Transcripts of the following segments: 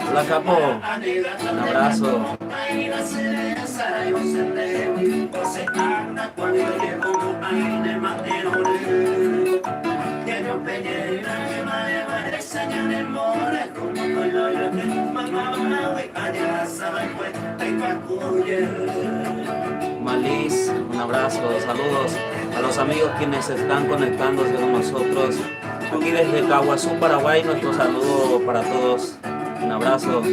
Hola Capo, un abrazo. Malis, un abrazo, saludos a los amigos quienes están conectándose con nosotros. Aquí desde Caguazú, Paraguay, nuestro saludo para todos. Un abrazo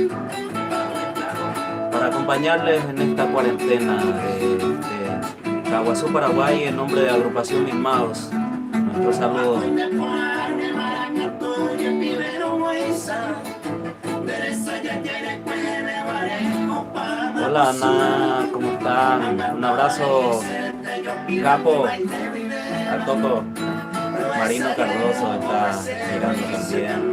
para acompañarles en esta cuarentena de Caguazú, Paraguay, en nombre de Agrupación Mismados. Nuestro saludo. Hola Ana, ¿cómo están? Un abrazo, Capo, al Toco. Marino Cardoso está mirando también.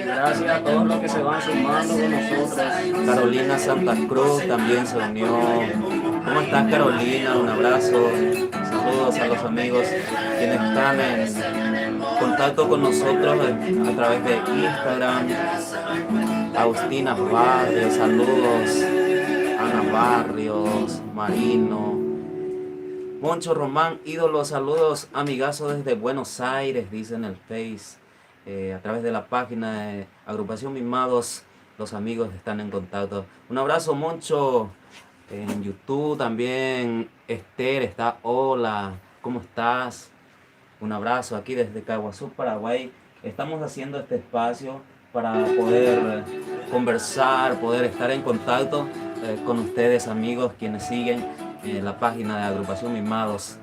Gracias a todos los que se van sumando con nosotros. Carolina Santa Cruz también se unió. ¿Cómo estás, Carolina? Un abrazo. Saludos a los amigos quienes están en contacto con nosotros a través de Instagram. Agustina Barrios, saludos. Ana Barrios, Marino. Moncho Román, ídolo, saludos, amigazo desde Buenos Aires, dice en el Face. A través de la página de Agrupación Mismados, los amigos están en contacto. Un abrazo, Moncho. En YouTube también, Esther está, hola, ¿cómo estás? Un abrazo aquí desde Caguazú, Paraguay. Estamos haciendo este espacio para poder conversar, poder estar en contacto con ustedes, amigos, quienes siguen la página de Agrupación Mismados.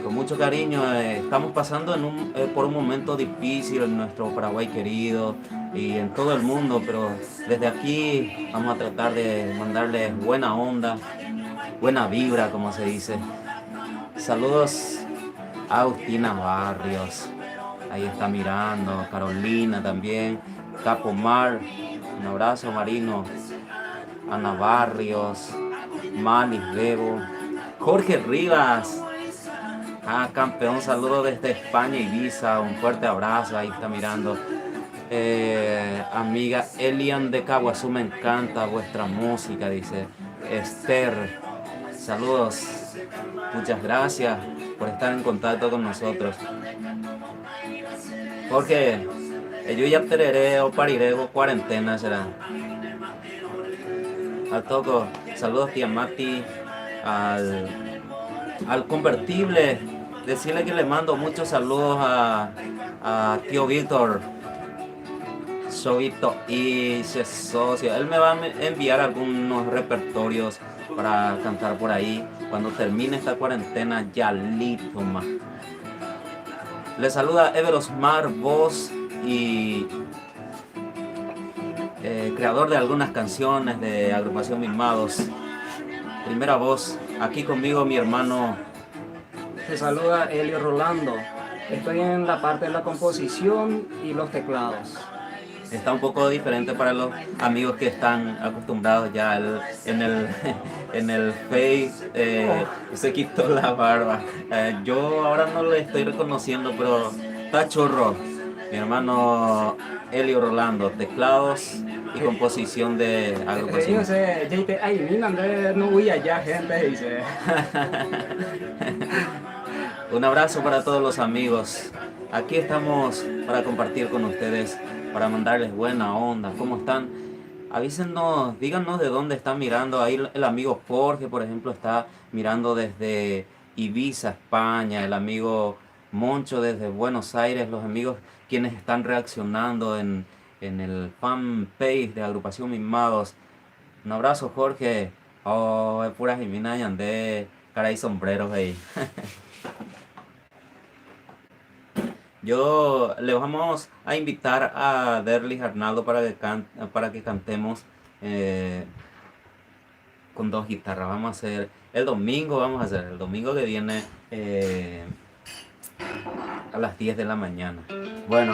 Con mucho cariño, estamos pasando por un momento difícil en nuestro Paraguay querido y en todo el mundo, pero desde aquí vamos a tratar de mandarles buena onda, buena vibra, como se dice. Saludos a Agustina Barrios, ahí está mirando, Carolina también, Capo Mar, un abrazo, Marino, Ana Barrios, Manis Bebo, Jorge Rivas. Campeón, saludo desde España, Ibiza, un fuerte abrazo, ahí está mirando. Amiga Elian de Caguazú, me encanta vuestra música, dice Esther. Saludos, muchas gracias por estar en contacto con nosotros. Porque yo ya tereré o pariré o cuarentena será. Al Toco, saludos tía Mati, al convertible, decirle que le mando muchos saludos a tío Víctor, Chovito y su socio. Él me va a enviar algunos repertorios para cantar por ahí cuando termine esta cuarentena, ya listo más. Le saluda Everosmar, voz y creador de algunas canciones de Agrupación Mismados. Primera voz, aquí conmigo mi hermano. Te saluda Elio Rolando. Estoy en la parte de la composición y los teclados. Está un poco diferente para los amigos que están acostumbrados ya en el Face. Se quitó la barba. Yo ahora no le estoy reconociendo, pero está churro. Mi hermano Elio Rolando, teclados y composición de agrupación. No voy allá, gente, dice. Un abrazo para todos los amigos. Aquí estamos para compartir con ustedes, para mandarles buena onda. ¿Cómo están? Avísenos, díganos de dónde están mirando. Ahí el amigo Jorge, por ejemplo, está mirando desde Ibiza, España. El amigo Moncho desde Buenos Aires. Los amigos quienes están reaccionando en el fanpage de Agrupación Mimados. Un abrazo, Jorge. Oh, es pura Jimena Yandé, cara y sombreros ahí. Yo le vamos a invitar a Derlis Arnaldo para que cantemos con dos guitarras. Vamos a hacer el domingo, el domingo que viene a las 10 de la mañana. Bueno,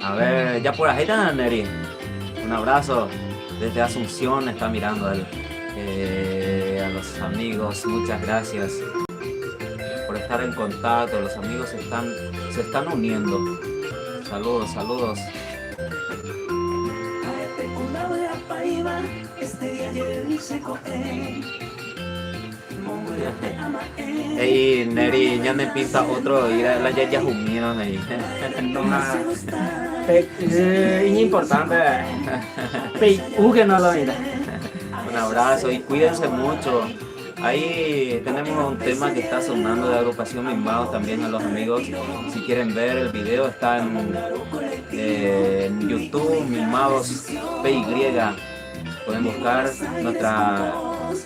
a ver, ya por ahí está Neri. Un abrazo desde Asunción, está mirando a los amigos. Muchas gracias por estar en contacto. Los amigos se están uniendo. Saludos, saludos. Ey, Neri, ya me pinta otro ir a la yaya humilde ahí. Es importante. Que no lo mira. Un abrazo y cuídense mucho. Ahí tenemos un tema que está sonando de Agrupación Mimados también a los amigos. Si quieren ver el video está en YouTube, Mimados PY. Pueden buscar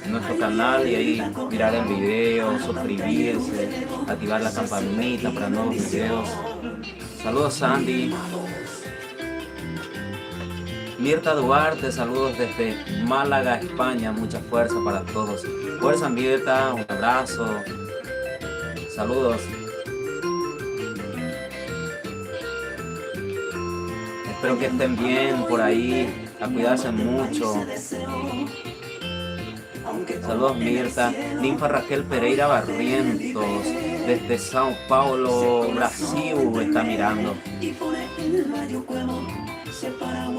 nuestro canal y ahí mirar el video, suscribirse, activar la campanita para nuevos videos. Saludos Sandy. Mirta Duarte, saludos desde Málaga, España. Mucha fuerza para todos. Fuerza Mirta, un abrazo. Saludos. Espero que estén bien por ahí. A cuidarse mucho. Saludos Mirta. Ninfa Raquel Pereira Barrientos desde Sao Paulo, Brasil, está mirando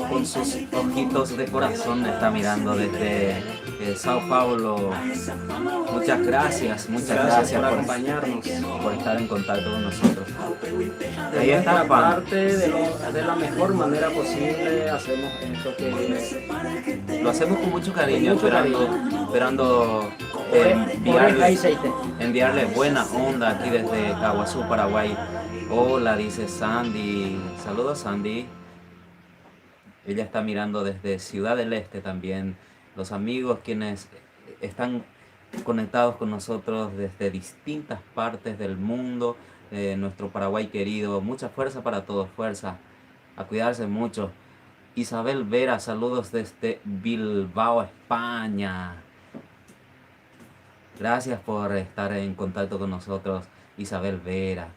con sus ojitos de corazón. Está mirando desde Sao Paulo. Muchas gracias por acompañarnos, por estar en contacto con nosotros. Ahí está parte de la mejor manera posible. Hacemos esto que lo hacemos con mucho cariño, esperando enviarle buena onda aquí desde Caguazú, Paraguay. Hola, dice Sandy. Saludos Sandy. Ella está mirando desde Ciudad del Este también. Los amigos quienes están conectados con nosotros desde distintas partes del mundo, nuestro Paraguay querido. Mucha fuerza para todos, fuerza. A cuidarse mucho. Isabel Vera, saludos desde Bilbao, España. Gracias por estar en contacto con nosotros, Isabel Vera.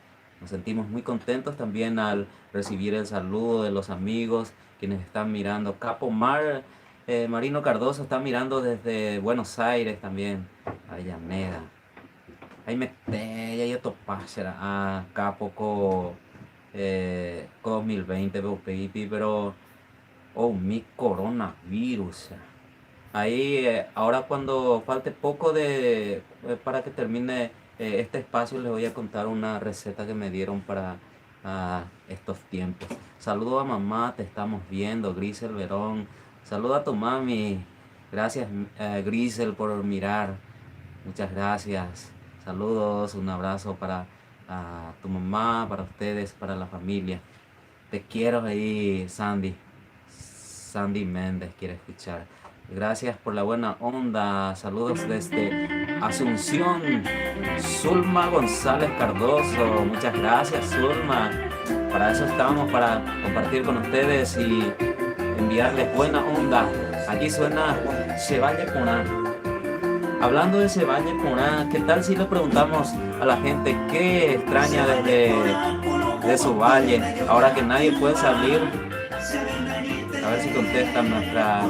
Nos sentimos muy contentos también al recibir el saludo de los amigos quienes están mirando. Capo Marino Cardoso está mirando desde Buenos Aires también. Avellaneda. Ahí me ya yo topásera a Capo con 2020 pero mi coronavirus. Ahí ahora cuando falte poco para que termine este espacio les voy a contar una receta que me dieron para estos tiempos. Saludo a mamá, te estamos viendo, Grisel Verón. Saludo a tu mami. Gracias Grisel por mirar. Muchas gracias. Saludos, un abrazo para tu mamá, para ustedes, para la familia. Te quiero ahí, Sandy. Sandy Méndez quiere escuchar. Gracias por la buena onda. Saludos desde Asunción. Zulma González Cardoso. Muchas gracias, Zulma. Para eso estamos, para compartir con ustedes y enviarles buena onda. Aquí suena Ceballe Puná. Hablando de Ceballe Puná, ¿qué tal si le preguntamos a la gente qué extraña de su valle? Ahora que nadie puede salir. A ver si contestan la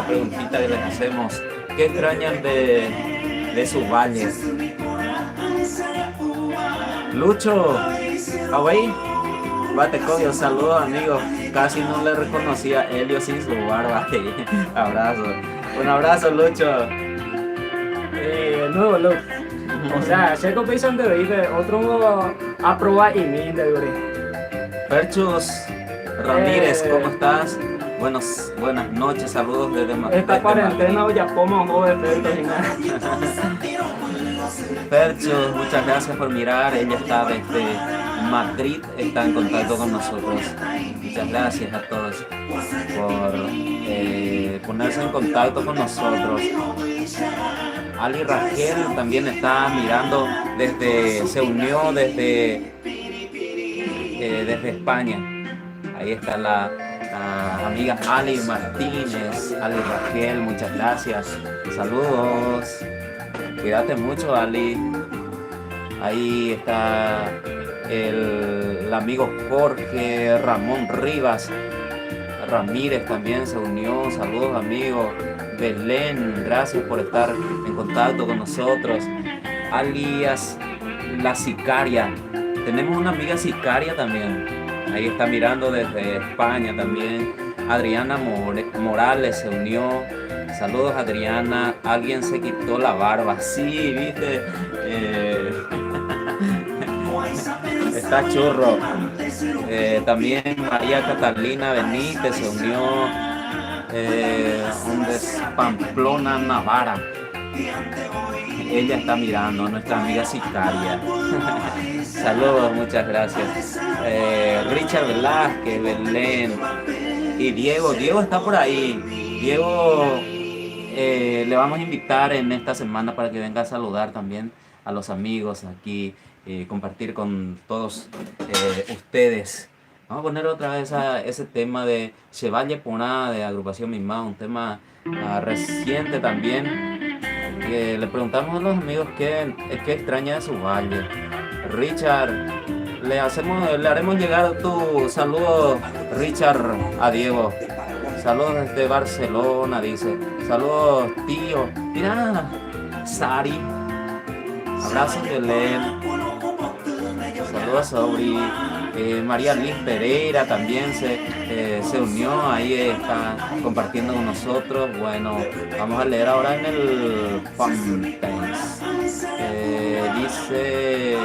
preguntita que les hacemos. ¿Qué extrañan de sus valles? Lucho, Hawaii, Batecodio, saludos amigos. Casi no le reconocía a Helio sin su barba. Abrazo. Un abrazo, Lucho. Nuevo look. O sea, se copian de hoy, otro a probar y mí de hoy. Perchus Ramírez, ¿cómo estás? Buenas noches, saludos desde Esta cuarentena ya como joder, Percho, muchas gracias por mirar. Ella está desde Madrid, está en contacto con nosotros. Muchas gracias a todos por ponerse en contacto con nosotros. Ali Rangel también está mirando se unió desde España. Ahí está la amiga Ali Martínez. Ali Rangel, muchas gracias. Saludos. Cuídate mucho, Ali. Ahí está el amigo Jorge Ramón Rivas Ramírez también se unió. Saludos, amigo. Belén, gracias por estar en contacto con nosotros. Alias La Sicaria. Tenemos una amiga sicaria también. Ahí está mirando desde España también. Adriana Morales se unió. Saludos, Adriana. Alguien se quitó la barba. Sí, viste. Está churro. También María Catalina Benítez se unió. Donde es Pamplona Navarra. Ella está mirando, nuestra amiga sicaria. Saludos, muchas gracias. Richard Velázquez, Belén y Diego. Diego está por ahí. Diego le vamos a invitar en esta semana para que venga a saludar también a los amigos aquí, compartir con todos ustedes. Vamos a poner otra vez ese tema de Chevalle Poná de Agrupación Misma, un tema reciente también. Que le preguntamos a los amigos qué extraña de su valle. Richard, le haremos llegar tu saludo, Richard, a Diego. Saludos desde Barcelona, dice. Saludos, tío. Mira, Sari. Abrazos de Len. Saludos, Sauri. María Liz Pereira también se unió, ahí está compartiendo con nosotros. Bueno, vamos a leer ahora en el fanpage. Dice,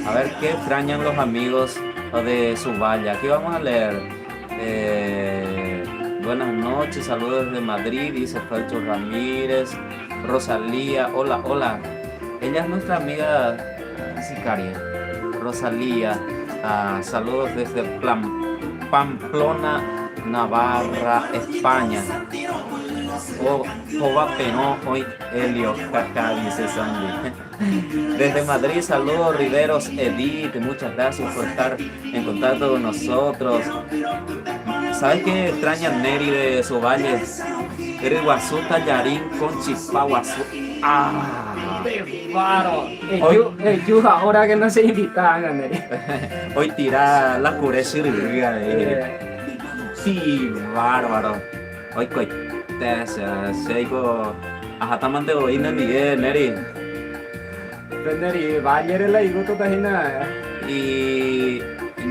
a ver qué extrañan los amigos de su valle. Aquí vamos a leer. Buenas noches, saludos desde Madrid, dice Felcho Ramírez. Rosalía, hola. Ella es nuestra amiga sicaria, Rosalía. Saludos desde Pamplona, Navarra, España. Jova Penó, hoy Helio, Cacá, dice Sandy. Desde Madrid, saludos, Riveros Edith, muchas gracias por estar en contacto con nosotros. ¿Sabes qué extraña Neri de Sovalle? Eres Guazú, Tallarín, con Chispá, Guazú. Bárbaro. El ahora que no se invitaban, Neri. Hoy tira la curesa y riga. Sí, bárbaro. Hoy se dijo ajataman de hoy Miguel, Neri. Neri, Bayer la digo totalmente. Y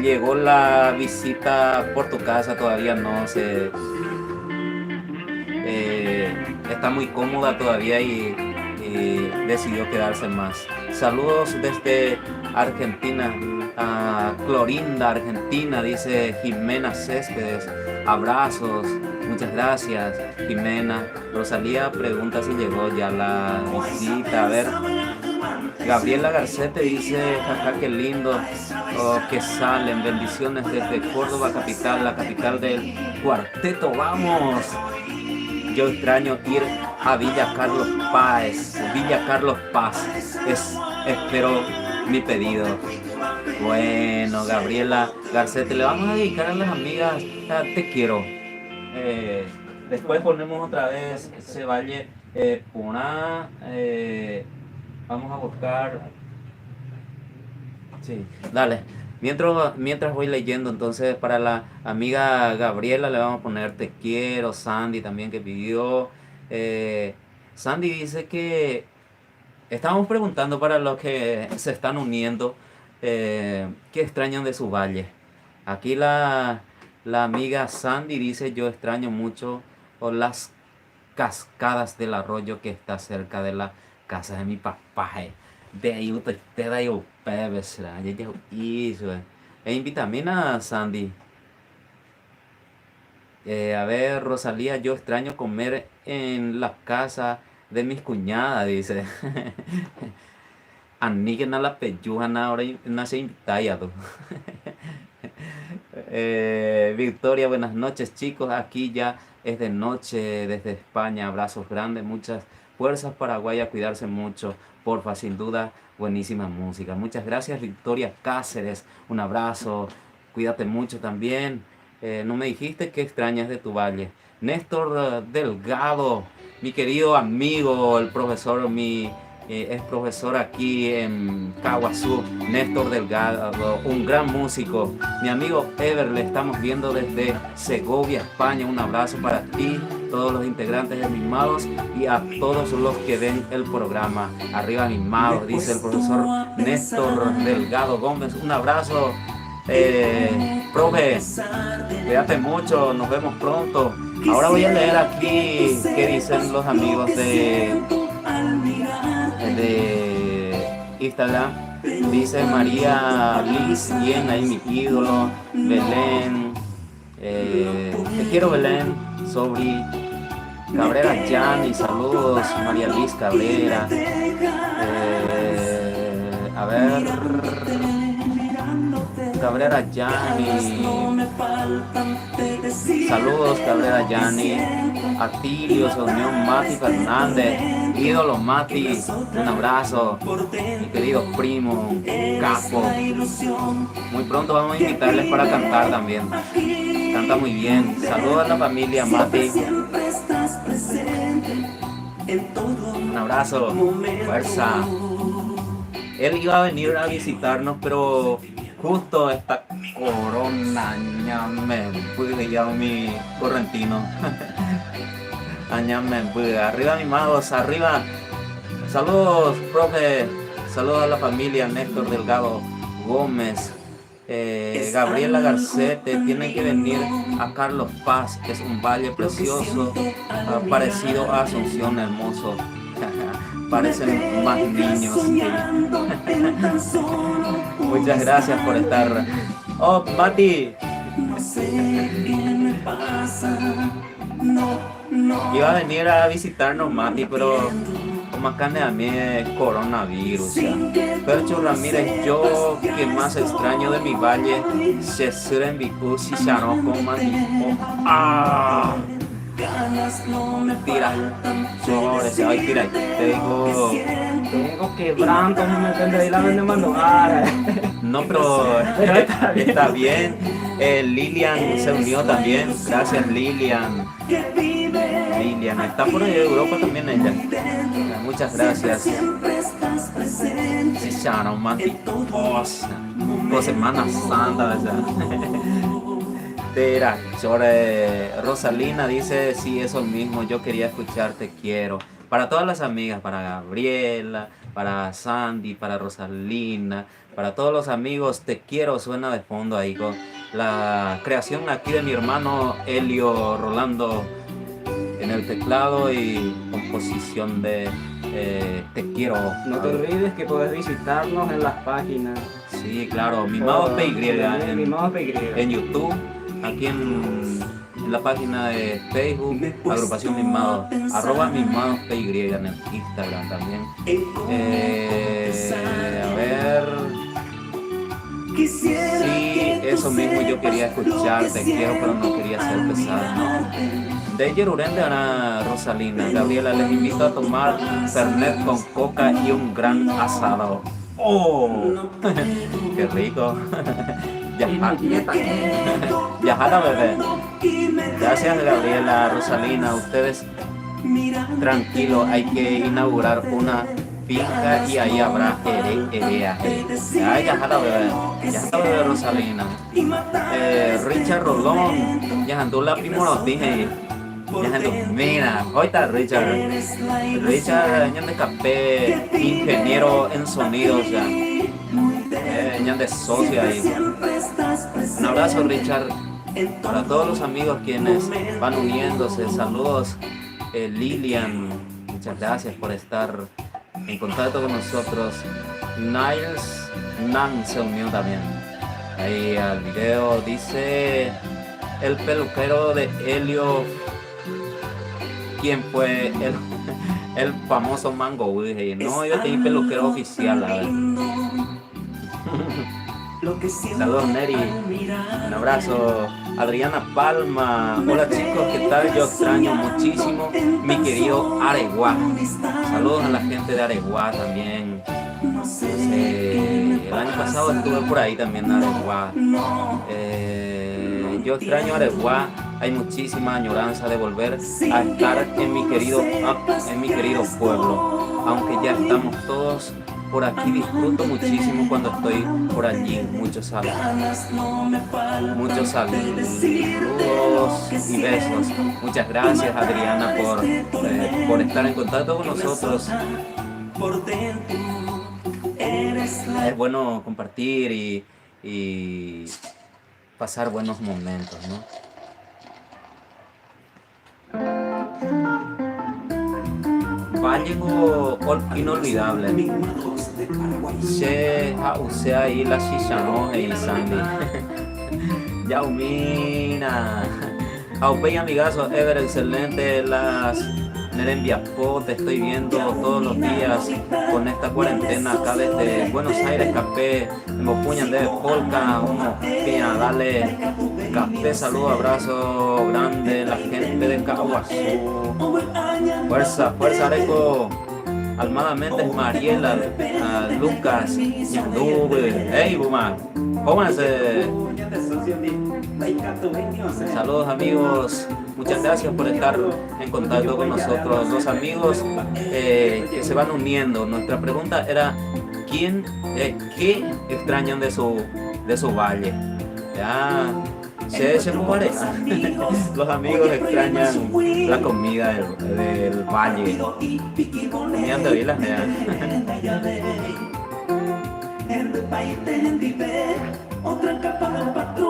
llegó la visita por tu casa, todavía no se está muy cómoda todavía y decidió quedarse más. Saludos desde Argentina, a Clorinda, Argentina, dice Jimena Céspedes. Abrazos, muchas gracias, Jimena. Rosalía pregunta si llegó ya la visita. A ver, Gabriela Garcete dice, jaja, qué lindo que salen. Bendiciones desde Córdoba capital, la capital del cuarteto. ¡Vamos! Yo extraño ir a Villa Carlos Paz. Espero mi pedido. Bueno, Gabriela Garcete, le vamos a dedicar a las amigas Te Quiero. Después ponemos otra vez Chevalle Poná. Vamos a buscar. Sí, dale. Mientras voy leyendo, entonces para la amiga Gabriela le vamos a poner Te Quiero. Sandy también que pidió. Sandy dice que estábamos preguntando para los que se están uniendo qué extrañan de su valle. Aquí la amiga Sandy dice, yo extraño mucho las cascadas del arroyo que está cerca de la casa de mi papá. De ahí te da yo pebes, E invitamina, Sandy. A ver, Rosalía, yo extraño comer en la casa de mis cuñadas, dice. Ani que na la peyuja ahora no se invita tú. Victoria, buenas noches chicos, aquí ya es de noche desde España, abrazos grandes, muchas fuerzas Paraguay, a cuidarse mucho, porfa, sin duda, buenísima música. Muchas gracias Victoria Cáceres, un abrazo, cuídate mucho también. No me dijiste qué extrañas de tu valle. Néstor Delgado, mi querido amigo, el profesor, es profesor aquí en Caguazú, Néstor Delgado, un gran músico. Mi amigo Ever, le estamos viendo desde Segovia, España. Un abrazo para ti, todos los integrantes de Mimados y a todos los que ven el programa. Arriba Mimados, dice el profesor Néstor Delgado Gómez. Un abrazo, profe, cuídate mucho, nos vemos pronto. Ahora voy a leer aquí qué dicen los amigos de Instagram. Dice María Liz, bien ahí mi ídolo. Belén, te quiero Belén. Sobri Cabrera Yanni, saludos María Liz Cabrera. A ver, Cabrera Yanni, saludos Cabrera Yanni. Atilio, se unió Mati Fernández, ídolo Mati, un abrazo, mi querido primo, capo. Muy pronto vamos a invitarles para cantar también, canta muy bien. Saludos a la familia Mati, un abrazo, fuerza. Él iba a venir a visitarnos, pero justo esta corona me pude ya mi correntino. Arriba Mimados, arriba. Saludos, profe. Saludos a la familia Néstor Delgado Gómez. Gabriela Garcete, tienen que venir a Carlos Paz, que es un valle precioso, parecido a Asunción, hermoso. Parecen más niños. Muchas gracias por estar. Oh, Mati. Iba a venir a visitarnos Mati, pero como acá en mí es coronavirus. Percho Ramírez, yo que más extraño de mi valle, se suren bicusi, charoko, manipo. ¡Ah! Tira, chores, ay, tira, tengo quebrando, no me entiendes, y la vende mando. No, pero está bien. Lilian se unió también, gracias Lilian. Lilian, está por ahí de Europa también ella. Muchas gracias. Sí, Sharon, Mati, por Semana Santa, ¿verdad? Tera, Rosalina dice, sí, eso mismo, yo quería escuchar Te Quiero. Para todas las amigas, para Gabriela, para Sandy, para Rosalina, para todos los amigos, Te Quiero suena de fondo ahí con la creación aquí de mi hermano Elio Rolando en el teclado y composición de Te Quiero. No te olvides que puedes visitarnos en las páginas. Sí, claro, Mimados PY en YouTube. Aquí en la página de Facebook, agrupación Mimados, @Mimados PY en el Instagram también. A ver. Sí, eso mismo yo quería escuchar, Te Quiero, pero no quería ser pesado, ¿no? De Yerurén de Ana Rosalina. Gabriela, les invito a tomar Fernet con coca y un gran asado. ¡Oh! ¡Qué rico! Yajara, bebé. Gracias Gabriela, Rosalina, ustedes tranquilos, hay que inaugurar una finca y ahí habrá viaje. Yajara, bebé, Rosalina. Richard Rolón, Yajandula Primero dije. Mira, hoy está Richard, año de café, ingeniero en sonidos ya. De socio ahí. Un abrazo Richard, para todos los amigos quienes van uniéndose. Saludos Lilian, muchas gracias por estar en contacto con nosotros. Niles Nan se unió también. ahí al video. Dice el peluquero de Helio. ¿Quién fue el famoso Mango? Dije, no, yo tengo peluquero oficial, a ver. Saludos, Neri. Un abrazo. Adriana Palma. Hola chicos, ¿qué tal? Yo extraño muchísimo mi querido Areguá. Saludos a la gente de Areguá también. El año pasado estuve por ahí también en Areguá. Yo extraño Areguá. Hay muchísima añoranza de volver a estar en mi querido pueblo. Aunque ya estamos todos por aquí, disfruto muchísimo cuando estoy por allí. Muchos saludos y besos. Muchas gracias, Adriana, por estar en contacto con nosotros. Es bueno compartir y pasar buenos momentos, ¿no? Vallejo inolvidable. Se usé ahí la Shishano y Sandy. Yaumina. Aupey amigazo, Ever, excelente las Nerembiapó, te estoy viendo todos los días con esta cuarentena acá desde Buenos Aires, Café, Mopuñan de Polka, uno que dale café, saludo, abrazo grande, la gente de Caguazú. Fuerza, fuerza Areco, Almada Méndez, Mariela, Lucas, Yandube, hey Buma, pónganse. Saludos amigos, muchas gracias por estar en contacto con nosotros, los amigos que se van uniendo. Nuestra pregunta era ¿qué extrañan de su valle? Ya se muere. Los amigos extrañan la comida del valle. Comían de vilas ya.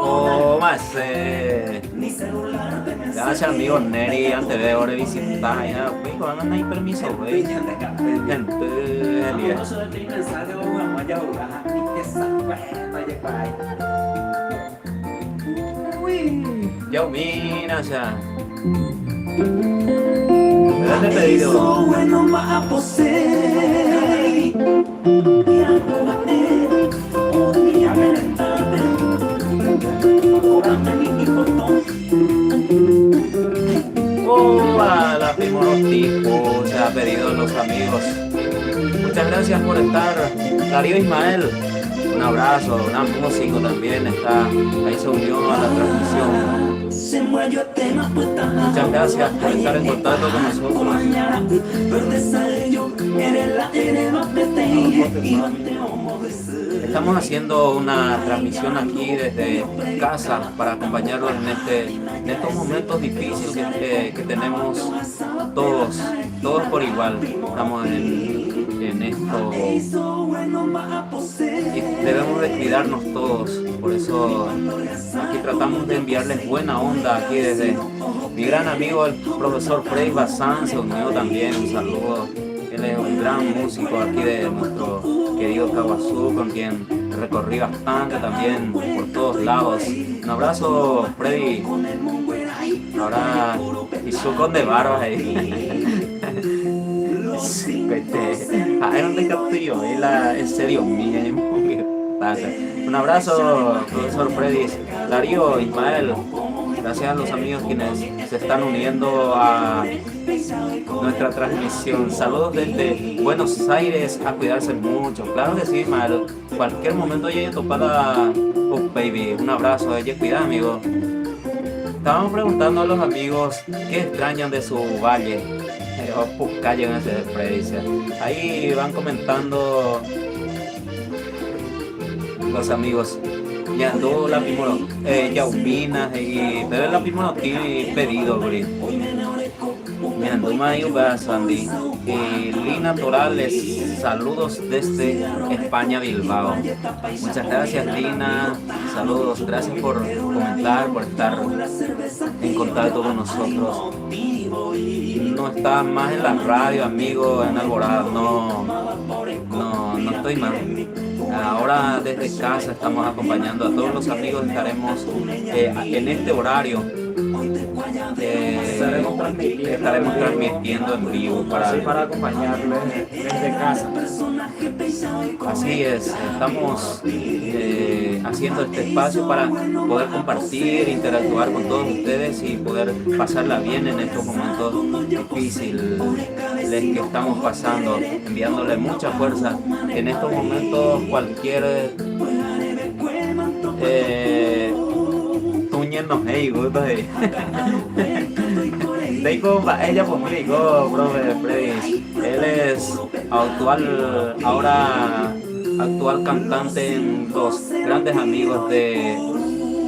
Oh, más gracias amigos Neri, antes de ahora visitar ya, güey, van a ir permiso, güey. Ya mira ya. Dale pedido. Oh, la Primorotipo se ha pedido los amigos. Muchas gracias por estar. Darío Ismael, un abrazo, un músico también está ahí, se unió a la transmisión. Muchas gracias por estar en contacto con nosotros. Estamos haciendo una transmisión aquí desde casa para acompañarlos en estos momentos difíciles que tenemos todos por igual. Estamos en esto y debemos de cuidarnos todos. Por eso aquí tratamos de enviarles buena onda aquí desde mi gran amigo el profesor Freddy Bazán se unió también. Un saludo. Él es un gran músico aquí de nuestro querido Caguazú, con quien recorrí bastante también por todos lados. Un abrazo, Freddy. Ahora, y su con de barbas ahí. Ay, no te captillo, en serio, ¿qué pasa? Un abrazo, profesor Freddy. Darío, Ismael. Gracias a los amigos quienes se están uniendo a nuestra transmisión. Saludos desde Buenos Aires, a cuidarse mucho. Claro que sí, Ismael. Cualquier momento ya topada. Oh, baby, un abrazo. Ella cuida, amigo. Estábamos preguntando a los amigos qué extrañan de su valle. Callen ese desprecio. Ahí van comentando los amigos. Yando la primero, Yaumina y pero la primero que pedido, güey. Yando Mayo Sandy y Lina Torales, saludos desde España, Bilbao. Muchas gracias, Lina. Saludos, gracias por comentar, por estar en contacto con nosotros. No está más en la radio, amigo, en Alborada, no estoy más. Ahora Ahora desde casa estamos acompañando a todos los amigos, estaremos en este horario. Estaremos transmitiendo en vivo para acompañarles desde casa. Así es, estamos haciendo este espacio para poder compartir, interactuar con todos ustedes y poder pasarla bien en estos momentos difíciles que estamos pasando, enviándole mucha fuerza. En estos momentos cualquier tuñen nos hey, ella conmigo, profe Freddy. Él es actual cantante en los grandes amigos de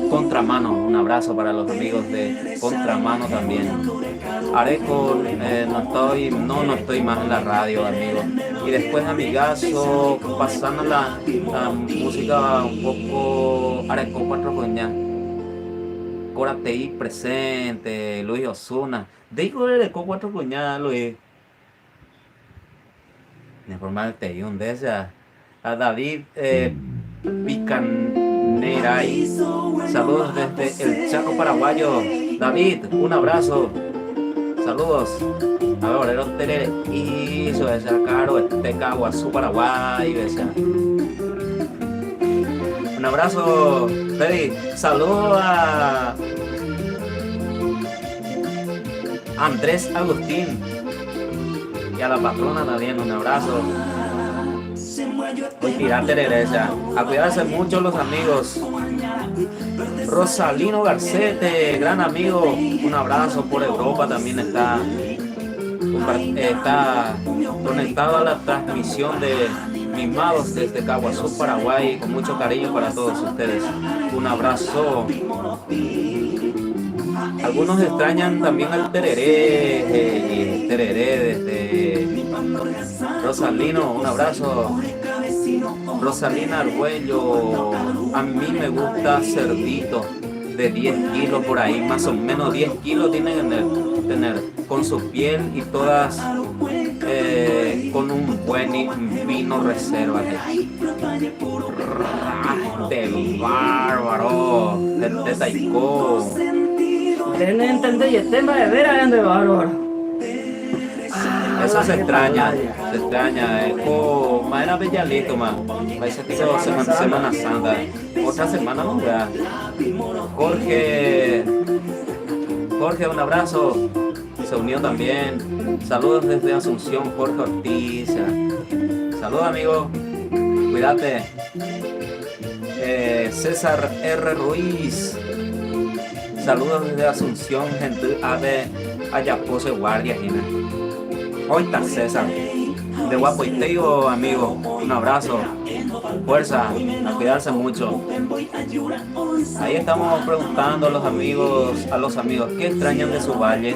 Contramano. Un abrazo para los amigos de Contramano también. Areco, no estoy más en la radio, amigo. Y después, amigazo, pasando la música un poco Areco 4 coñas. Cora TI presente, Luis Osuna. Digo Areco 4 coñas, Luis. Informal TI, un de esas. A David Picaneray. Saludos desde el Chaco Paraguayo. David, un abrazo. Saludos. A ver, Bolero Terere. Hizo esa caro, este Caguazú, Paraguay. Un abrazo, Freddy. Saludos a Andrés Agustín. Y a la patrona también, un abrazo. Voy a tirar tereresa. A cuidarse mucho los amigos. Rosalino Garcete, gran amigo, un abrazo por Europa, también está conectado a la transmisión de Mimados desde Caguazú, Paraguay, con mucho cariño para todos ustedes. Un abrazo. Algunos extrañan también el tereré, desde Rosalino, un abrazo. Rosalina Arguello, a mí me gusta cerdito de 10 kilos por ahí, más o menos 10 kilos tiene que tener con su piel y todas con un buen vino reserva. Del bárbaro, de Taiko. Ustedes no entienden y el tema de veras de bárbaro. Eso se extraña. Es como madera bellalito, man. Parece que Semana Santa. Otra semana no ya. Jorge, un abrazo. Se unió también. Saludos desde Asunción, Jorge Ortiz. Saludos, amigo. Cuídate. César R. Ruiz. Saludos desde Asunción, gente de Ayapoce, Guardia, Gina. Hoy está César, de Guapoiteo, amigo, un abrazo, fuerza, a cuidarse mucho. Ahí estamos preguntando a los amigos, ¿qué extrañan de su valle?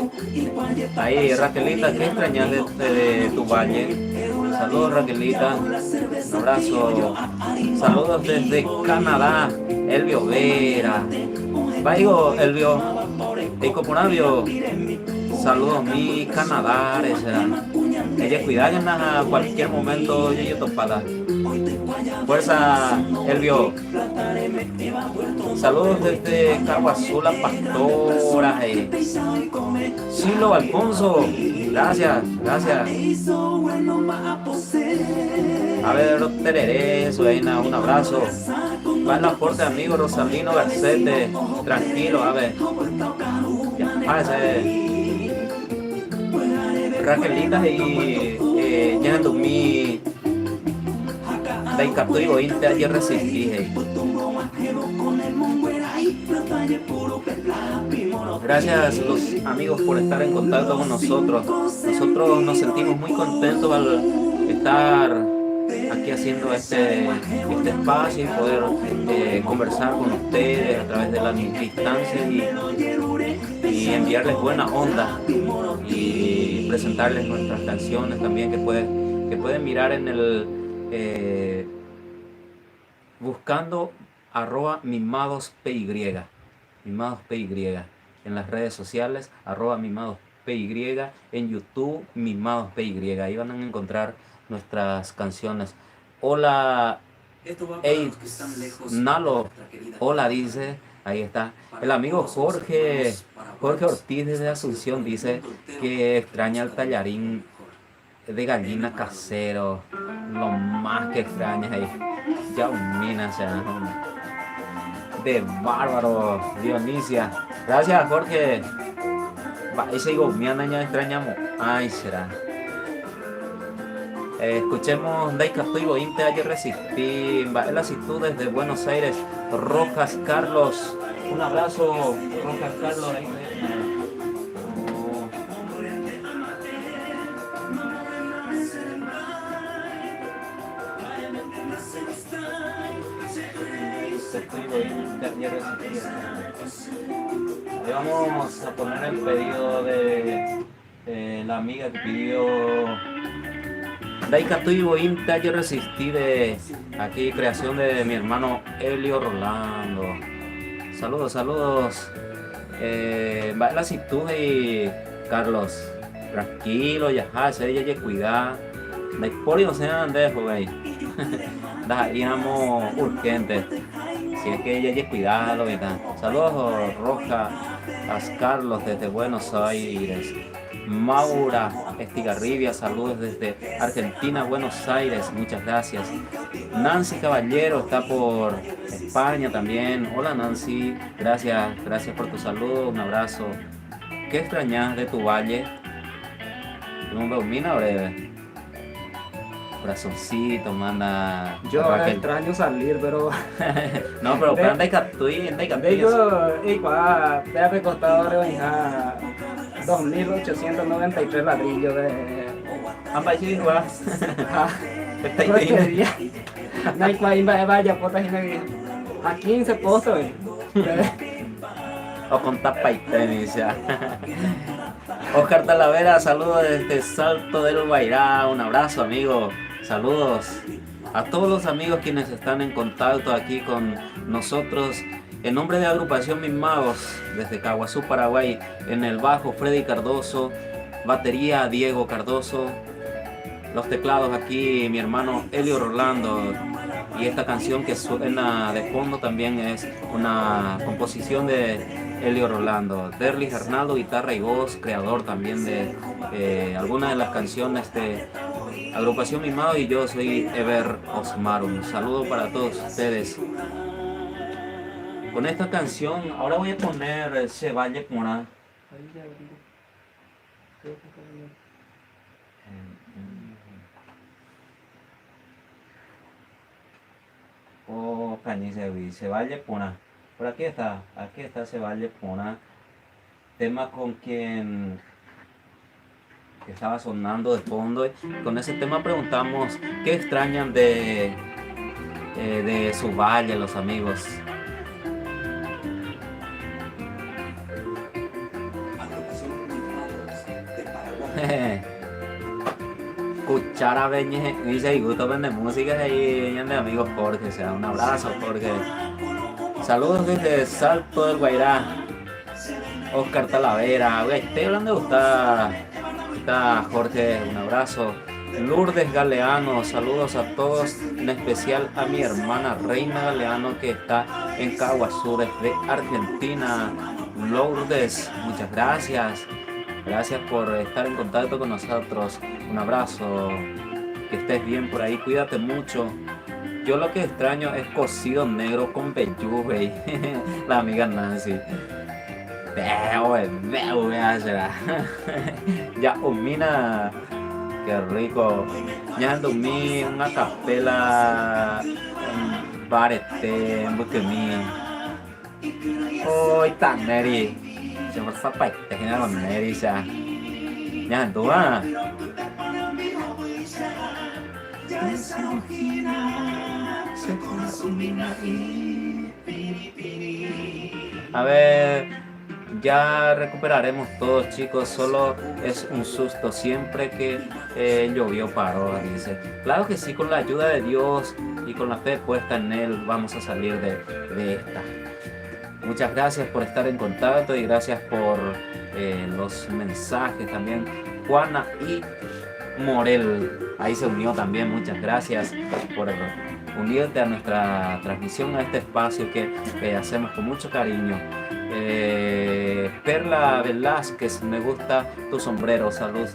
Ahí, Raquelita, ¿qué extrañas de tu valle? Saludos, Raquelita, un abrazo. Saludos desde Canadá, Elvio Vera. Vaigo, Elvio, Eicopunavio. Saludos, mi Canadá, ella cuidan a cualquier momento, yo topada. Fuerza, Elvio. Saludos desde Caguazú, la pastora. Silo Alfonso, gracias. A ver, tereré, Suena, un abrazo. Va en la fuerte, amigo Rosalino Garcete. Tranquilo, a ver. Raquelitas y ya dormí da incapto y oíste ayer resistí. Gracias los amigos por estar en contacto con nosotros. Nosotros nos sentimos muy contentos al estar aquí haciendo este espacio y poder conversar con ustedes a través de la distancia y enviarles buena onda y presentarles nuestras canciones también que pueden mirar en el buscando @mimadospy en las redes sociales @mimadospy, en YouTube mimadospy. Ahí van a encontrar nuestras canciones. Hola Ey, Nalo, hola, dice, ahí está. El amigo Jorge Ortiz desde Asunción dice que extraña el tallarín de gallina casero, lo más que extraña ahí. Ya mina, o sea, de bárbaro, Dionisia. Gracias, Jorge. Ese gomiana ya extrañamos. Ay, será. Escuchemos Daikatu y Bointe ayer resistí. En la actitud desde Buenos Aires. Rojas Carlos. Un abrazo, Rojas Carlos. Ahí vamos a poner el pedido de la amiga que pidió Daikatu y Bointe ayer resistí de aquí, creación de mi hermano Elio Rolando. Saludos, saludos. Va la actitud y Carlos. Tranquilo, ya se ella cuidar. Por eso sean de joven. Daríamos urgente. Si es que ella cuidado y tal. Saludos, Roja, Carlos desde Buenos Aires. Maura Estigarribia, saludos desde Argentina, Buenos Aires, muchas gracias. Nancy Caballero está por España también. Hola Nancy, gracias por tu saludo, un abrazo. ¿Qué extrañas de tu valle? Un domina breve. Corazoncito, manda. Yo ahora extraño salir, pero. No, pero plan de Catuí, y cuá, te ha recostado rebajar 2.893 ladrillos de. Ampachi, guau. Está ahí. No hay cuá, vaya, potas y me a 15 pozos, O con tapa y tenis, ya. Oscar Talavera, saludos desde Salto del Guairá, un abrazo amigo, saludos a todos los amigos quienes están en contacto aquí con nosotros. En nombre de Agrupación Mis Magos, desde Caguazú, Paraguay, en el bajo Freddy Cardoso, batería Diego Cardoso, los teclados aquí mi hermano Elio Rolando, y esta canción que suena de fondo también es una composición de Elio Rolando. Derlis Arnaldo, guitarra y voz, creador también de algunas de las canciones de Agrupación Mis Magos, y yo soy Ever Osmar. Un saludo para todos ustedes. Con esta canción, ahora voy a poner Se Valle Mora. Oh, cañice, Se Valle Pona. Por aquí está Se Valle Pona. Tema con quien que estaba sonando de fondo. Con ese tema preguntamos qué extrañan de su valle los amigos. Cuchara Beñe dice y gusto vende música y de amigos Jorge, o sea, un abrazo Jorge. Saludos desde Salto del Guairá. Oscar Talavera, estoy hablando de está Jorge, un abrazo. Lourdes Galeano, saludos a todos, en especial a mi hermana Reina Galeano que está en Caguazú desde Argentina. Lourdes, muchas gracias. Gracias por estar en contacto con nosotros. Un abrazo. Que estés bien por ahí. Cuídate mucho. Yo lo que extraño es cocido negro con peyúgue. La amiga Nancy. Ya humina. Qué rico. Ya dormí una capela. Barete. Bukemi. Ôi tặng này đi cho một phát bạch để nó còn này đi xa nhà hẳn tú à. A ver, ya recuperaremos todos chicos, solo es un susto siempre que llovió paró, dice. Claro que sí, con la ayuda de Dios y con la fe puesta en Él vamos a salir de esta. Muchas gracias por estar en contacto y gracias por los mensajes también. Juana y Morel, ahí se unió también, muchas gracias por unirte a nuestra transmisión, a este espacio que hacemos con mucho cariño. Perla Velázquez, me gusta tu sombrero, saludos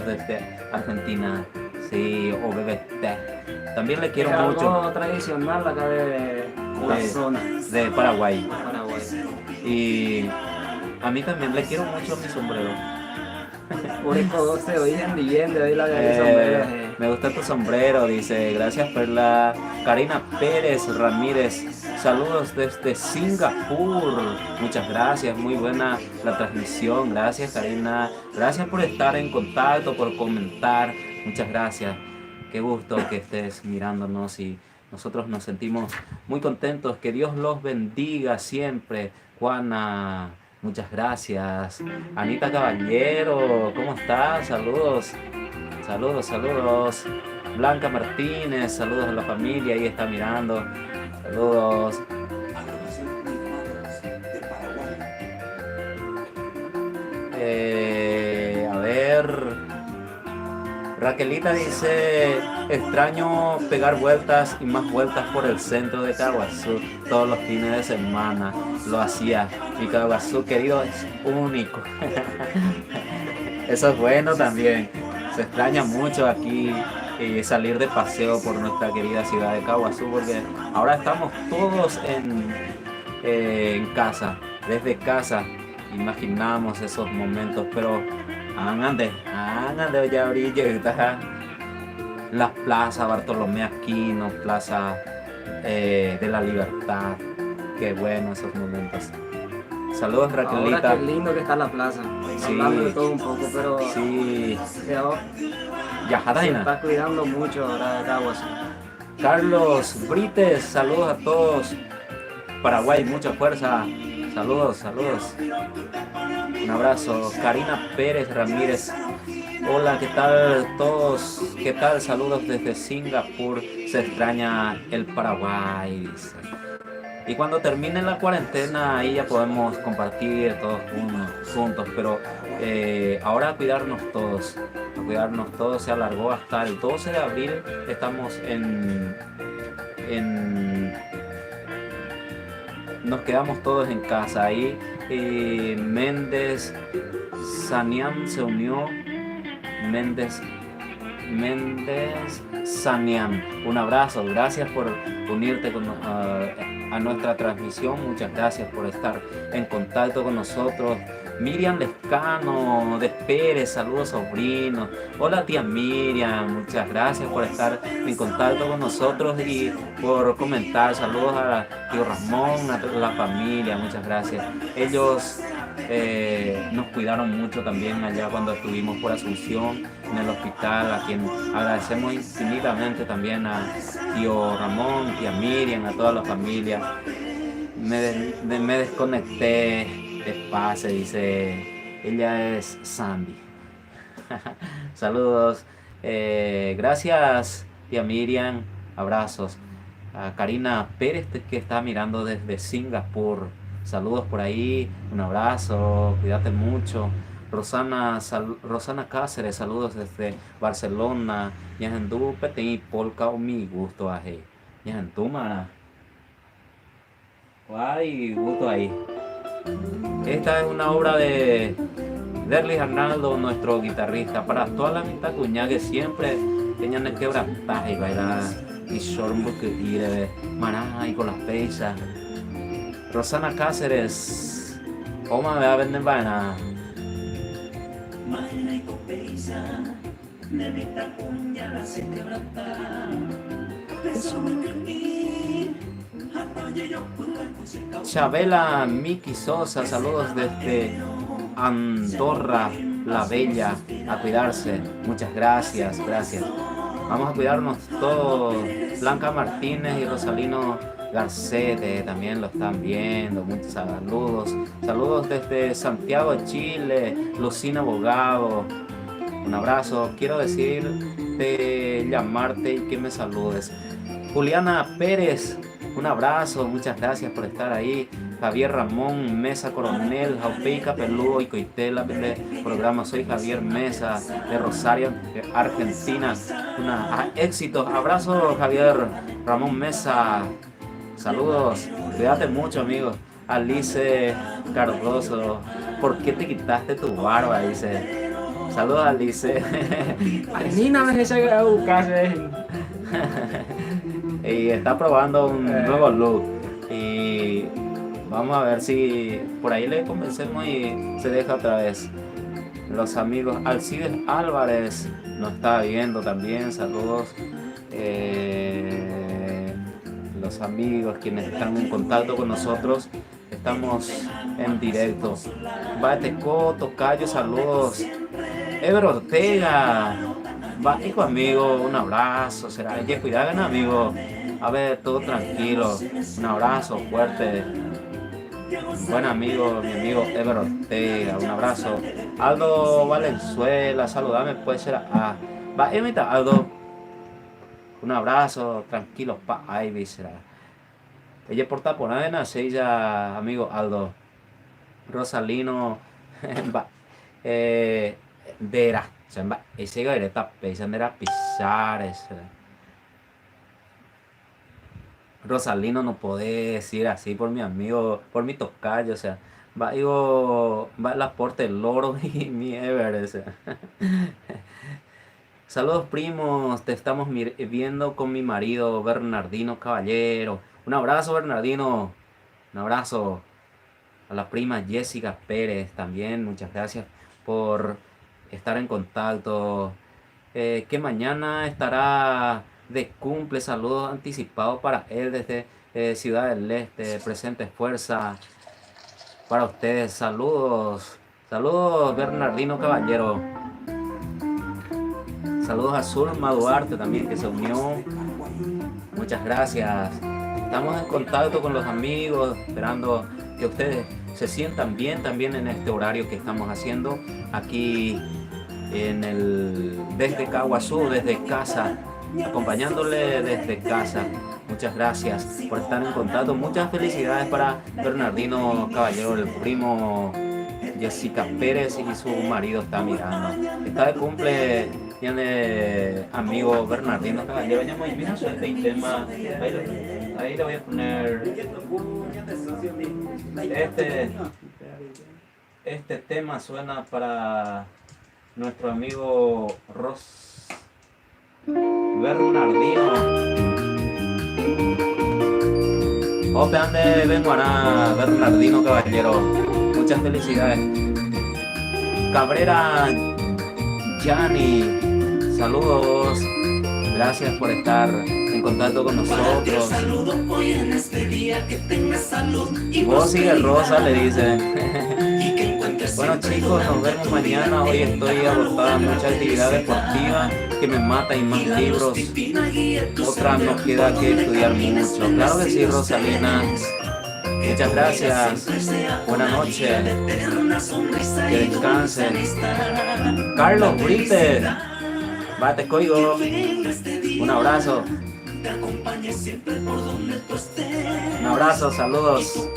desde Argentina. Sí, o BBT. También le quiero es mucho. Algo tradicional acá de la zona. De Paraguay. Paraguay. Y a mí también le quiero mucho mi sombrero. Por eso se oyen bien de ahí la de sombreros. Me gusta tu sombrero, dice. Gracias, Perla. Karina Pérez Ramírez, saludos desde Singapur. Muchas gracias, muy buena la transmisión. Gracias, Karina. Gracias por estar en contacto, por comentar. Muchas gracias. Qué gusto que estés mirándonos y nosotros nos sentimos muy contentos. Que Dios los bendiga siempre. Juana, muchas gracias. Anita Caballero, ¿cómo estás? Saludos. Saludos, saludos. Blanca Martínez, saludos a la familia, ahí está mirando. Saludos. A ver. Raquelita dice, extraño pegar vueltas y más vueltas por el centro de Caguazú. Todos los fines de semana lo hacía. Mi Caguazú querido es único. Eso es bueno también. Se extraña mucho aquí salir de paseo por nuestra querida ciudad de Caguazú, porque ahora estamos todos en casa, desde casa. Imaginamos esos momentos, pero ande ya ahorita la plaza Bartolomé Aquino, plaza de la Libertad. Qué bueno esos momentos. Saludos, Raquelita. Ahora qué lindo que está la plaza. Sí. Hablando de todo un poco, pero Sí. Ya, se está cuidando mucho ahora de Caguazú. Carlos Brites, saludos a todos. Paraguay, mucha fuerza. Saludos, saludos. Un abrazo. Karina Pérez Ramírez. Hola, ¿qué tal todos? ¿Qué tal? Saludos desde Singapur. Se extraña el Paraguay, dice. Y cuando termine la cuarentena, ahí ya podemos compartir todos juntos. Pero ahora a cuidarnos todos. A cuidarnos todos. Se alargó hasta el 12 de abril. Estamos nos quedamos todos en casa. Ahí Méndez Saniam se unió. Méndez Saniam, un abrazo, gracias por unirte a nuestra transmisión, muchas gracias por estar en contacto con nosotros. Miriam Lescano de Pérez, saludos sobrinos. Hola tía Miriam, muchas gracias por estar en contacto con nosotros y por comentar. Saludos a tío Ramón, a toda la familia, muchas gracias. Ellos nos cuidaron mucho también allá cuando estuvimos por Asunción en el hospital, a quien agradecemos infinitamente también a tío Ramón, tía Miriam, a toda la familia. Me desconecté despacio, dice, ella es Sandy. Saludos, gracias tía Miriam, abrazos. A Karina Pérez que está mirando desde Singapur. Saludos por ahí, un abrazo, cuídate mucho. Rosana Cáceres, saludos desde Barcelona. Ñajendú Petén Polka o mi gusto aje. Ñajentuma. Ay, gusto ahí. Esta es una obra de Derlis Arnaldo, nuestro guitarrista. Para toda la mitad cuña que siempre tenían el quebrantaje y bailar y shortbook y de maná y con las pesas. Rosana Cáceres, Oma me va a vender vaina. Chabela Miki Sosa, saludos desde Andorra la Bella, a cuidarse, muchas gracias, gracias. Vamos a cuidarnos todos. Blanca Martínez y Rosalino Garcete también lo están viendo, muchos saludos. Saludos desde Santiago de Chile, Lucina Abogado, un abrazo. Quiero decirte, llamarte y que me saludes. Juliana Pérez, un abrazo, muchas gracias por estar ahí. Javier Ramón Mesa Coronel, Jaupeica Peludo y Coitela de programa. Soy Javier Mesa de Rosario, Argentina. Éxitos, abrazo Javier Ramón Mesa. Saludos, cuídate mucho, amigo. Alice Cardoso, ¿por qué te quitaste tu barba? Dice. Saludos, Alice. Nina me dice a buscarse. Y está probando un nuevo look. Y vamos a ver si por ahí le convencemos y se deja otra vez. Los amigos, Alcides Álvarez nos está viendo también. Saludos. Los amigos quienes están en contacto con nosotros, estamos en directo. Bateco, Tocayo, saludos. Ever Ortega, hijo amigo, un abrazo. Será ella, cuidado, amigo. A ver, todo tranquilo. Un abrazo fuerte. Buen amigo, mi amigo Ever Ortega, un abrazo. Aldo Valenzuela, saludame, puede ser imita Aldo. Un abrazo, tranquilo, ahí será. Ella por taponar en ya, amigo Aldo. Rosalino, dera, ese gaire tapezandera Pisares. Rosalino no puede decir así por mi amigo, por mi tocayo, o sea, va el aporte del loro y mi Ever, o sea. Saludos primos, te estamos viendo con mi marido Bernardino Caballero. Un abrazo, Bernardino, un abrazo a la prima Jessica Pérez también, muchas gracias por estar en contacto. Que mañana estará de cumple, saludos anticipados para él desde Ciudad del Este, presente fuerza para ustedes, saludos Bernardino Caballero. Saludos a Zulma Duarte también que se unió, muchas gracias. Estamos en contacto con los amigos, esperando que ustedes se sientan bien también en este horario que estamos haciendo aquí desde Caguazú, desde casa, acompañándole desde casa. Muchas gracias por estar en contacto. Muchas felicidades para Bernardino Caballero, el primo Jessica Pérez y su marido está mirando. Está de cumple, tiene amigo Bernardino Caballero. Mira su tema. Ahí le voy a poner este tema suena para nuestro amigo Bernardino. Ande Benguaná, Bernardino Caballero. Muchas felicidades. Cabrera Yani, saludos. Gracias por estar en contacto con nosotros. Vos sigue Rosa, le dice. Bueno chicos, nos vemos mañana. Hoy estoy agotada, mucha actividad deportiva que me mata y más libros. Otra nos queda que estudiar mucho. Claro que sí, Rosalina. Muchas gracias. Buenas noches. Que descansen. Carlos Brite. Bate código. Un abrazo. Un abrazo, saludos.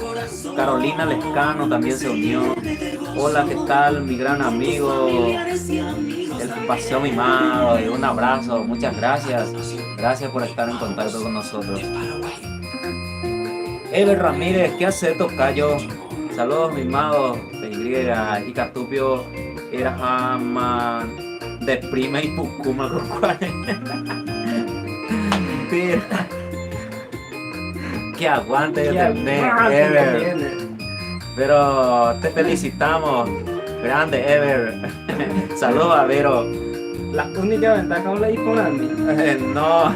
Carolina Lescano también se unió. Hola, ¿qué tal? Mi gran amigo, el paseo mimado. Un abrazo, muchas gracias. Gracias por estar en contacto con nosotros. Ever Ramírez, ¿qué hace tocayo? Saludos mimados de Y Catupio era jamás de prima y pucuma con 40. Que aguante yo también, Ever. Pero te felicitamos, grande Ever. Saludos a Vero. La única ventaja con la Andy. No,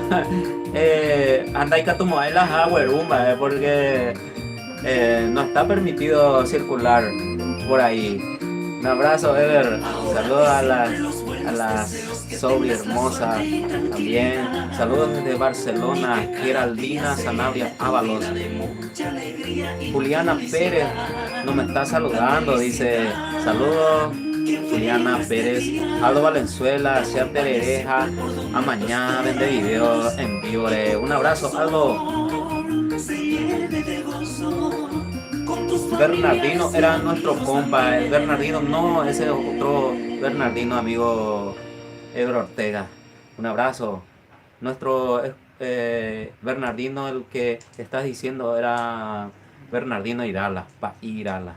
anda y que tu modelo es porque no está permitido circular por ahí. Un abrazo, Ever. Saludos a las Sobi hermosa también. Saludos desde Barcelona, Geraldina Sanabria Ábalos. Juliana Pérez no me está saludando, dice saludos Juliana Pérez. Aldo Valenzuela, Sea Perereja, a mañana vende videos en vivo. mayores. Un abrazo, Aldo. Bernardino era nuestro compa. El Bernardino no, ese es otro Bernardino, amigo Ebro Ortega. Un abrazo. Nuestro Bernardino, el que estás diciendo, era Bernardino Irala. Irala.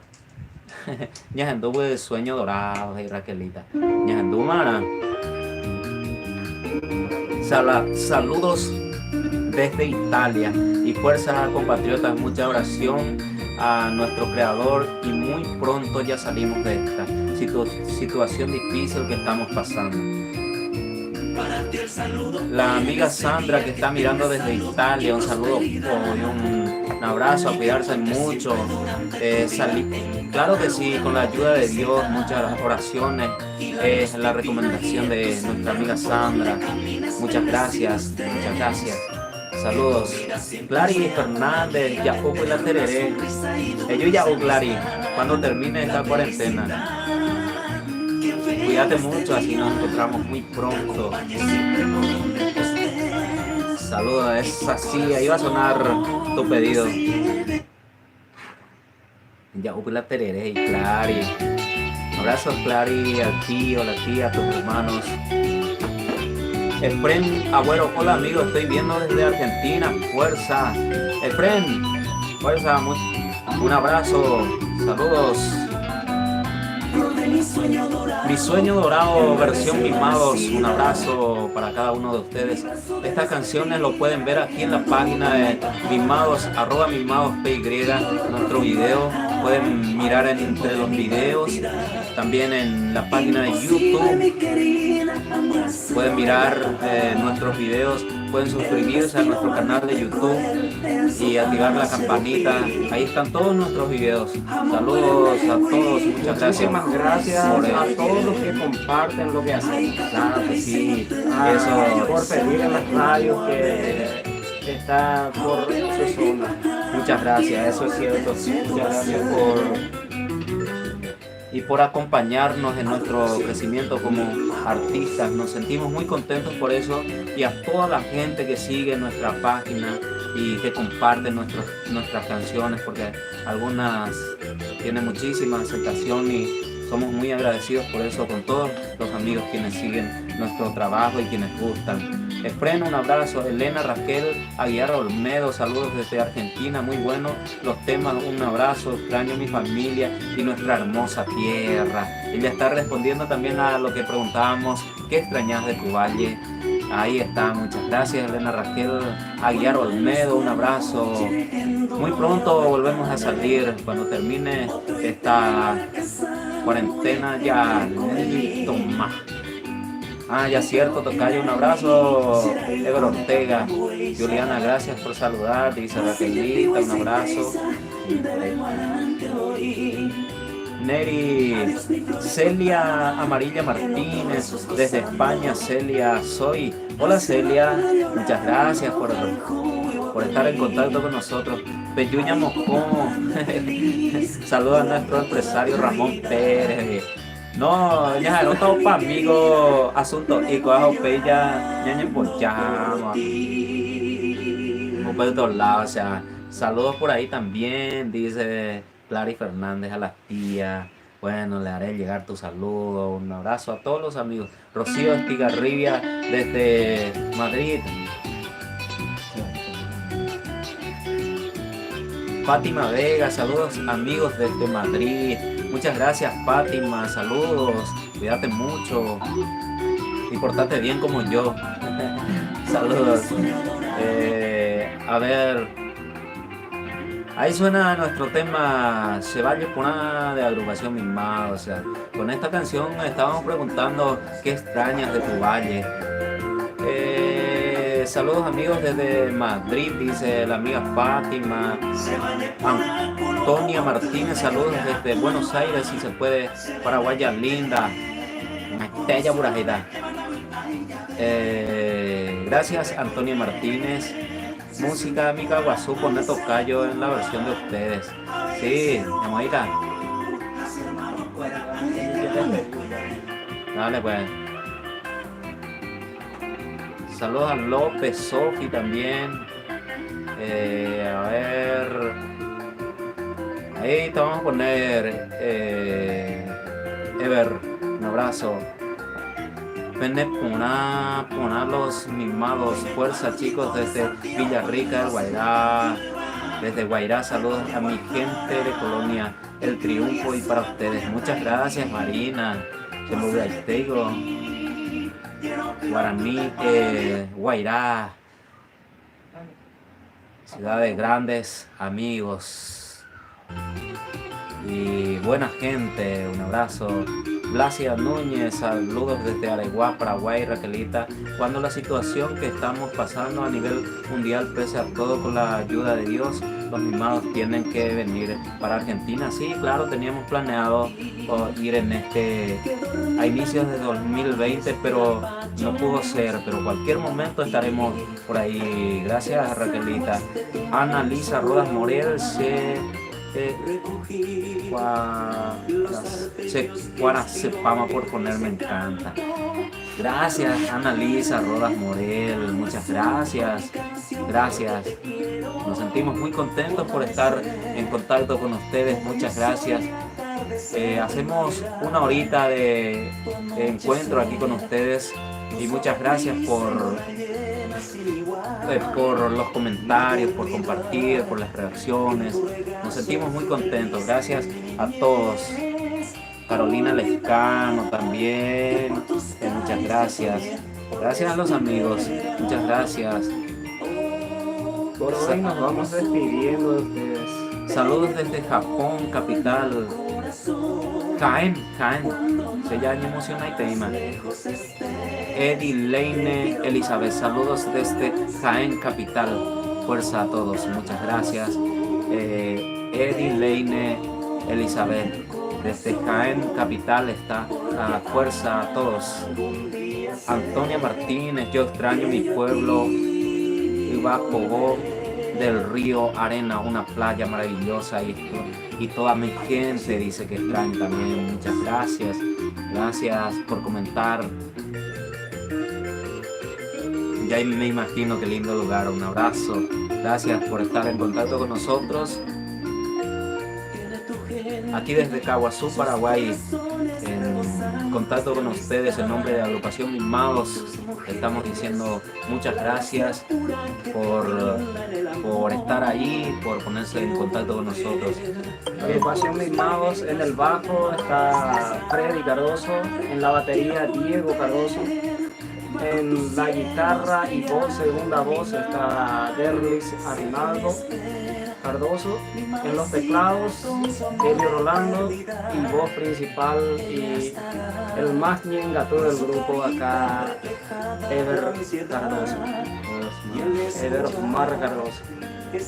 Ñajandu de Sueño Dorado y Raquelita. Ñajandu Mara. Saludos desde Italia y fuerza, compatriotas, mucha oración a nuestro creador y muy pronto ya salimos de esta situación difícil que estamos pasando. La amiga Sandra que está mirando desde Italia, un saludo y un abrazo, a cuidarse mucho. Claro que sí, con la ayuda de Dios, muchas oraciones, es la recomendación de nuestra amiga Sandra. Muchas gracias, muchas gracias. Saludos. Clary Fernández, Yapoco y la Tereré. Yo ya, Clary, cuando termine esta cuarentena. Cuídate mucho, así nos encontramos muy pronto. Saludos, es así, ahí va a sonar tu pedido. Yapoco y la Tereré y Clary. Abrazos, Clary, al tío, la tía, a tus hermanos. Efren Agüero, hola amigo, estoy viendo desde Argentina, fuerza. Efren, fuerza, un abrazo, saludos. Mi sueño dorado, versión Mimados, un abrazo para cada uno de ustedes. Estas canciones lo pueden ver aquí en la página de Mimados, @MimadosPY, nuestro video. Pueden mirar entre los videos, también en la página de YouTube. Pueden mirar nuestros videos, pueden suscribirse a nuestro canal de YouTube y activar la campanita. Ahí están todos nuestros videos. Saludos a todos, muchas gracias. Muchísimas gracias a todos los que comparten lo que hacemos. Claro que sí, por pedir en las radios que está por su zona. Muchas gracias, eso es cierto. Muchas gracias por acompañarnos en nuestro crecimiento como artistas. Nos sentimos muy contentos por eso, y a toda la gente que sigue nuestra página y que comparte nuestras canciones, porque algunas tienen muchísima aceptación y somos muy agradecidos por eso con todos los amigos quienes siguen nuestro trabajo y quienes gustan. Efren, un abrazo. Elena Raquel Aguiar Olmedo, saludos desde Argentina, muy bueno los temas, un abrazo, extraño a mi familia y nuestra hermosa tierra. Ella está respondiendo también a lo que preguntábamos, ¿qué extrañas de tu valle? Ahí está, muchas gracias Elena Raquel Aguiar Olmedo, un abrazo. Muy pronto volvemos a salir cuando termine esta cuarentena, ya listo más. Ya cierto, tocayo, un abrazo. Ebro Ortega, Juliana, gracias por saludar, dice Raquelita, un abrazo. Neri, Celia Amarilla Martínez, desde España, Celia Soy. Hola Celia, muchas gracias por estar en contacto con nosotros. Peyuña Moscón, saluda a nuestro empresario Ramón Pérez. No, ya no estamos para amigos, asunto y coajo pella, ya no ponchamos. Por todos lados, o sea, saludos por ahí también, dice Clary Fernández, a las tías. Bueno, le haré llegar tu saludo, un abrazo a todos los amigos. Rocío Estigarribia desde Madrid. Fátima Vega, saludos amigos desde Madrid. Muchas gracias Fátima, saludos, cuídate mucho y portate bien como yo. Saludos. A ver, ahí suena nuestro tema Se Valle Puna de agrupación Mimado. O sea, con esta canción estábamos preguntando qué extrañas de tu valle. Saludos amigos desde Madrid, dice la amiga Fátima. Antonia Martínez, saludos desde Buenos Aires, si se puede, Paraguaya linda. Bella Burajita. Gracias Antonia Martínez. Música Mica Guazú, poner tocayo en la versión de ustedes. Sí, Yamoica. Dale pues. Saludos a López, Sofi también. A ver. Ahí te vamos a poner Ever, un abrazo. Pene Puna, los mimados. Fuerza, chicos, desde Villarrica, el Guairá. Desde Guairá, saludos a mi gente de Colonia El Triunfo y para ustedes. Muchas gracias, Marina. Se lo digo. Guaraní, Guairá. Ciudades grandes, amigos y buena gente. Un abrazo. Blasia Núñez, saludos desde Areguá, Paraguay. Raquelita, cuando la situación que estamos pasando a nivel mundial, pese a todo, con la ayuda de Dios, los mimados tienen que venir para Argentina. Sí, claro, teníamos planeado ir a inicios de 2020, pero no pudo ser. Pero cualquier momento estaremos por ahí. Gracias, Raquelita. Ana Lisa Rodas Morel, Sepama por ponerme encanta. Gracias, Annalisa Rodas Morel, muchas gracias. Gracias. Nos sentimos muy contentos por estar en contacto con ustedes. Muchas gracias. Hacemos una horita de encuentro aquí con ustedes y muchas gracias por los comentarios, por compartir, por las reacciones. Nos sentimos muy contentos. Gracias a todos. Carolina Lescano también. Muchas gracias. Gracias a los amigos. Muchas gracias. Por hoy nos vamos despidiendo de ustedes. Saludos desde Japón, capital. Caen. Se llama emociona y tema. Eddie Leine Elizabeth, saludos desde Jaén, capital. Fuerza a todos, muchas gracias. Eddie Leine Elizabeth, desde Jaén, capital, está fuerza a todos. Antonia Martínez, yo extraño mi pueblo. Ibapogó del río Arena, una playa maravillosa y toda mi gente dice que extraña también. Muchas gracias. Gracias por comentar. Ya me imagino qué lindo lugar. Un abrazo. Gracias por estar en contacto con nosotros. Aquí desde Caguazú, Paraguay, en contacto con ustedes en nombre de Agrupación Mimados. Estamos diciendo muchas gracias por estar ahí, por ponerse en contacto con nosotros. Agrupación Mimados, en el bajo está Freddy Cardoso, en la batería Diego Cardoso, en la guitarra y voz, segunda voz, está Derlis Arnaldo Cardoso, en los teclados Elio Rolando y voz principal y el más ñengato del grupo acá, Ever Cardoso. Ever Omar Cardoso.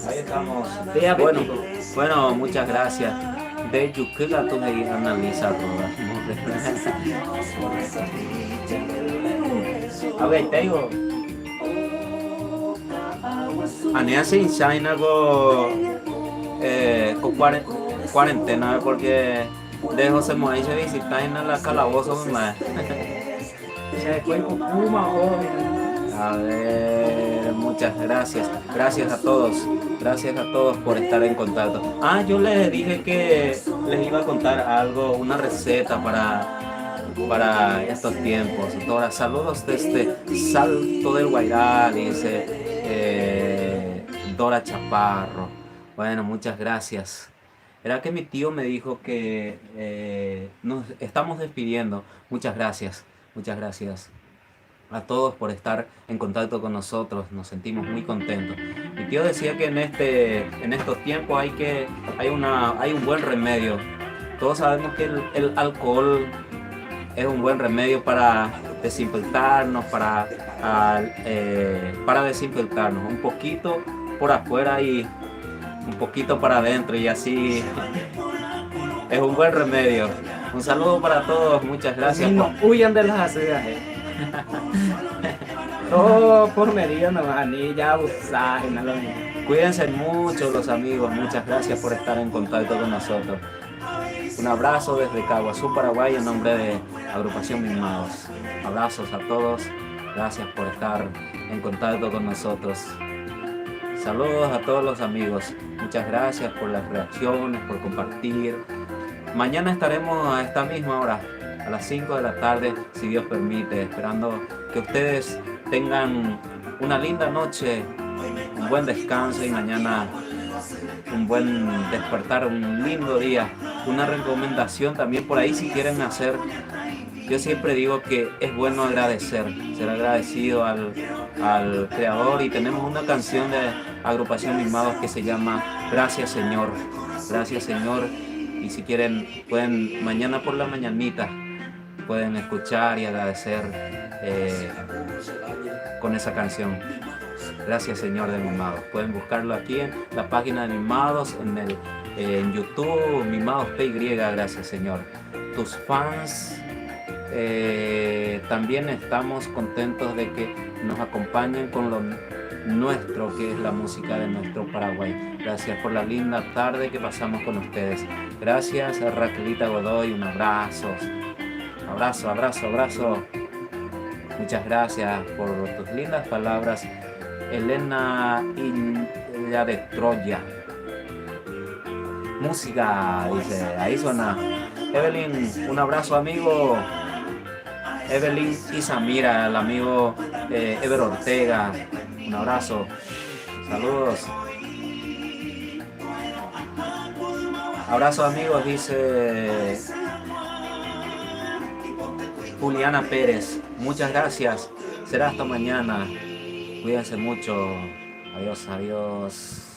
Ahí estamos. Diabético. Bueno, muchas gracias. De Yuquila tú me analizas a ver, te digo. Anea sin China con cuarentena porque de José Moisés se visita en la calabozo más. Se fue con Puma, joven. A ver, muchas gracias. Gracias a todos. Gracias a todos por estar en contacto. Yo les dije que les iba a contar algo, una receta para estos tiempos. Ahora, saludos desde Salto del Guairá, dice Dora Chaparro. Bueno, muchas gracias. Era que mi tío me dijo que nos estamos despidiendo. Muchas gracias a todos por estar en contacto con nosotros. Nos sentimos muy contentos. Mi tío decía que en estos tiempos hay un buen remedio. Todos sabemos que el alcohol es un buen remedio para desinfectarnos, para desinfectarnos un poquito por afuera y un poquito para adentro, y así es un buen remedio. Un saludo para todos, muchas gracias. No huyan de las aceras. Todo por medida nomás, ni ya abusaje, nada lo mismo. Cuídense mucho los amigos, muchas gracias por estar en contacto con nosotros. Un abrazo desde Caguazú, Paraguay, en nombre de Agrupación Mimados. Abrazos a todos. Gracias por estar en contacto con nosotros. Saludos a todos los amigos. Muchas gracias por las reacciones, por compartir. Mañana estaremos a esta misma hora, a las 5 de la tarde, si Dios permite, esperando que ustedes tengan una linda noche, un buen descanso y mañana un buen despertar, un lindo día. Una recomendación también por ahí si quieren hacer. Yo siempre digo que es bueno agradecer, ser agradecido al Creador, y tenemos una canción de Agrupación Mimados que se llama Gracias Señor. Gracias Señor, y si quieren pueden mañana por la mañanita pueden escuchar y agradecer con esa canción. Gracias Señor de Mimados. Pueden buscarlo aquí en la página de Mimados, en YouTube, Mimados PY, gracias Señor. Tus fans, también estamos contentos de que nos acompañen con lo nuestro, que es la música de nuestro Paraguay. Gracias por la linda tarde que pasamos con ustedes. Gracias a Raquelita Godoy, un abrazo. Abrazo, abrazo, abrazo. Muchas gracias por tus lindas palabras. Elena Illa de Troya. Música, dice, ahí suena. Evelyn, un abrazo amigo. Evelyn Isamira, el amigo Ever Ortega, un abrazo. Saludos. Abrazo amigos, dice Juliana Pérez. Muchas gracias. Será hasta mañana. Cuídense mucho. Adiós, adiós.